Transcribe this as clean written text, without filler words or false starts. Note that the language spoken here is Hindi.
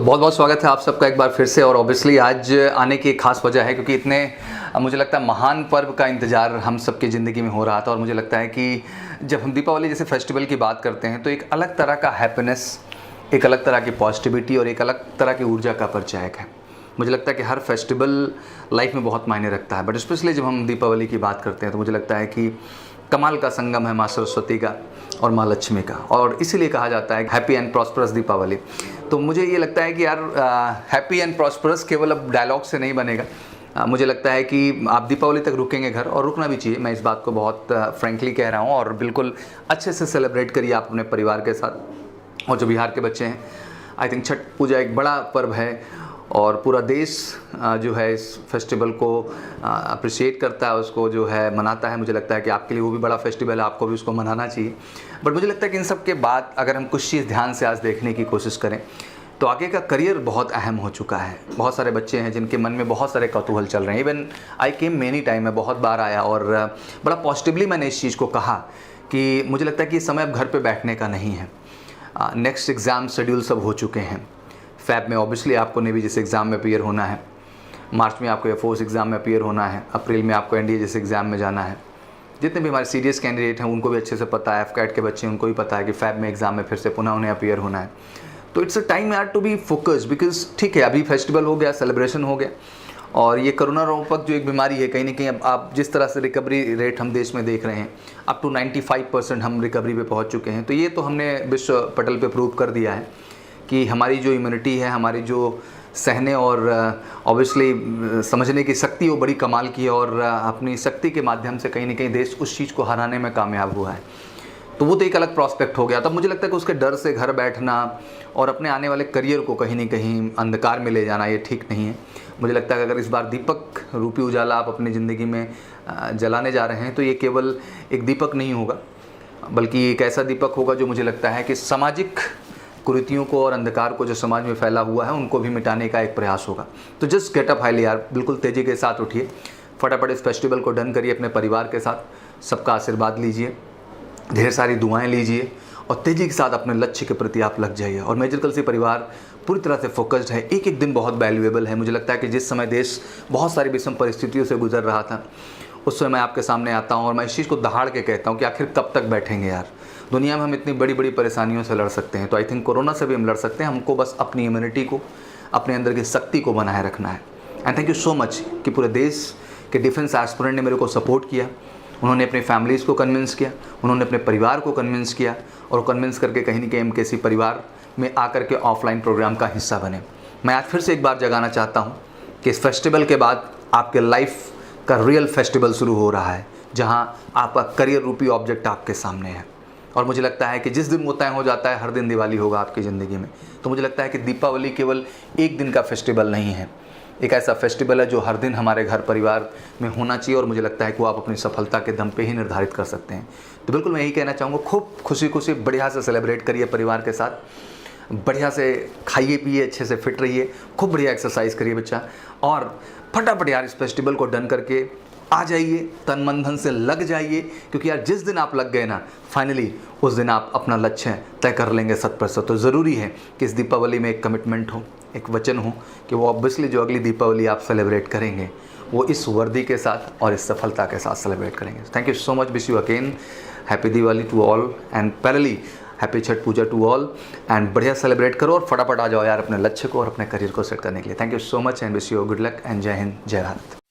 बहुत बहुत स्वागत है आप सबका एक बार फिर से। और ऑब्वियसली आज आने की एक खास वजह है क्योंकि इतने मुझे लगता है महान पर्व का इंतज़ार हम सबकी ज़िंदगी में हो रहा था। और मुझे लगता है कि जब हम दीपावली जैसे फेस्टिवल की बात करते हैं तो एक अलग तरह का हैप्पीनेस, एक अलग तरह की पॉजिटिविटी और एक अलग तरह की ऊर्जा का परिचायक है। मुझे लगता है कि हर फेस्टिवल लाइफ में बहुत मायने रखता है, बट स्पेशली जब हम दीपावली की बात करते हैं तो मुझे लगता है कि कमाल का संगम है माँ सरस्वती का और माँ लक्ष्मी का, और इसीलिए कहा जाता है हैप्पी एंड प्रॉस्परस दीपावली। तो मुझे ये लगता है कि यार हैप्पी एंड प्रॉस्परस केवल अब डायलॉग से नहीं बनेगा। मुझे लगता है कि आप दीपावली तक रुकेंगे घर, और रुकना भी चाहिए। मैं इस बात को बहुत फ्रेंकली कह रहा हूँ, और बिल्कुल अच्छे से सेलिब्रेट करिए आप अपने परिवार के साथ। और जो बिहार के बच्चे हैं, आई थिंक छठ पूजा एक बड़ा पर्व है और पूरा देश जो है इस फेस्टिवल को अप्रिशिएट करता है, उसको जो है मनाता है। मुझे लगता है कि आपके लिए वो भी बड़ा फेस्टिवल है, आपको भी उसको मनाना चाहिए। बट मुझे लगता है कि इन सब के बाद अगर हम कुछ चीज़ ध्यान से आज देखने की कोशिश करें तो आगे का करियर बहुत अहम हो चुका है। बहुत सारे बच्चे हैं जिनके मन में बहुत सारे कौतूहल चल रहे हैं। Even I came many time, मैं बहुत बार आया और बड़ा पॉजिटिवली मैंने इस चीज़ को कहा कि मुझे लगता है कि इस समय अब घर पर बैठने का नहीं है। नेक्स्ट एग्ज़ाम शेड्यूल सब हो चुके हैं। फैब में ऑब्वियसली आपको नेवी जैसे एग्ज़ाम में अपीयर होना है, मार्च में आपको एयरफोर्स एग्ज़ाम में अपीयर होना है, अप्रैल में आपको एनडीए जैसे एग्ज़ाम में जाना है। जितने भी हमारे सीरियस कैंडिडेट हैं उनको भी अच्छे से पता है, एफकैट के बच्चे हैं उनको भी पता है कि फैब में एग्ज़ाम में फिर से पुनः उन्हें अपीयर होना है। तो इट्स अ टाइम यार टू बी फोकस्ड, बिकॉज ठीक है अभी फेस्टिवल हो गया, सेलिब्रेशन हो गया, और ये कोरोना रूपक जो एक बीमारी है, कहीं ना कहीं अब आप जिस तरह से रिकवरी रेट हम देश में देख रहे हैं, अप टू 95% हम रिकवरी पे पहुँच चुके हैं। तो ये तो हमने विश्व पटल पे प्रूव कर दिया है कि हमारी जो इम्यूनिटी है, हमारी जो सहने और ऑब्वियसली समझने की शक्ति वो बड़ी कमाल की है, और अपनी शक्ति के माध्यम से कहीं ना कहीं देश उस चीज़ को हराने में कामयाब हुआ है। तो वो तो एक अलग प्रॉस्पेक्ट हो गया। तब मुझे लगता है कि उसके डर से घर बैठना और अपने आने वाले करियर को कहीं ना कहीं अंधकार में ले जाना ये ठीक नहीं है। मुझे लगता है कि अगर इस बार दीपक रूपी उजाला आप अपनी ज़िंदगी में जलाने जा रहे हैं तो ये केवल एक दीपक नहीं होगा, बल्कि एक ऐसा दीपक होगा जो मुझे लगता है कि सामाजिक कुरीतियों को और अंधकार को जो समाज में फैला हुआ है उनको भी मिटाने का एक प्रयास होगा। तो जस्ट गेट अप हाईली यार, बिल्कुल तेज़ी के साथ उठिए, फटाफट इस फेस्टिवल को डन करिए अपने परिवार के साथ, सबका आशीर्वाद लीजिए, ढेर सारी दुआएं लीजिए और तेज़ी के साथ अपने लक्ष्य के प्रति आप लग जाइए। और मेजर कल से परिवार पूरी तरह से फोकस्ड है। एक एक दिन बहुत वैल्यूएबल है। मुझे लगता है कि जिस समय देश बहुत सारी विषम परिस्थितियों से गुजर रहा था उस समय मैं आपके सामने आता हूँ और मैं इस चीज़ को दहाड़ के कहता हूँ कि आखिर कब तक बैठेंगे यार। दुनिया में हम इतनी बड़ी बड़ी परेशानियों से लड़ सकते हैं, तो आई थिंक कोरोना से भी हम लड़ सकते हैं। हमको बस अपनी इम्यूनिटी को, अपने अंदर की शक्ति को बनाए रखना है। And thank you so much कि पूरे देश के डिफेंस एस्पिरेंट ने मेरे को सपोर्ट किया। उन्होंने अपनी फैमिलीज़ को कन्विंस किया, उन्होंने अपने परिवार को कन्विंस किया, और कन्विंस करके कहीं ना कहीं एमकेसी परिवार में आकर के ऑफलाइन प्रोग्राम का हिस्सा बने। मैं आज फिर से एक बार जगाना चाहता हूँ कि इस फेस्टिवल के बाद आपके लाइफ का रियल फेस्टिवल शुरू हो रहा है, जहाँ आपका करियर रूपी ऑब्जेक्ट आपके सामने है। और मुझे लगता है कि जिस दिन वो तय हो जाता है हर दिन दिवाली होगा आपकी ज़िंदगी में। तो मुझे लगता है कि दीपावली केवल एक दिन का फेस्टिवल नहीं है, एक ऐसा फेस्टिवल है जो हर दिन हमारे घर परिवार में होना चाहिए, और मुझे लगता है कि वो आप अपनी सफलता के दम पे ही निर्धारित कर सकते हैं। तो बिल्कुल मैं यही कहना चाहूँगा, खूब खुशी खुशी बढ़िया से सेलिब्रेट करिए परिवार के साथ, बढ़िया से खाइए पिए, अच्छे से फिट रहिए, खूब बढ़िया एक्सरसाइज करिए बच्चा, और फटाफट यार इस फेस्टिवल को डन करके आ जाइए, तन मन धन से लग जाइए। क्योंकि यार जिस दिन आप लग गए ना, फाइनली उस दिन आप अपना लक्ष्य तय कर लेंगे 100%। तो ज़रूरी है कि इस दीपावली में एक कमिटमेंट हो, एक वचन हो कि वो ऑब्वियसली जो अगली दीपावली आप सेलिब्रेट करेंगे वो इस वर्दी के साथ और इस सफलता के साथ सेलिब्रेट करेंगे। Thank you so much, wish you again happy Diwali to all, and parallelly happy Chhath Puja to all. And बढ़िया सेलिब्रेट करो और फटाफट आ जाओ यार अपने लक्ष्य को और अपने करियर को सेट करने के लिए। Thank you so much and wish you good luck and जय हिंद, जय भारत।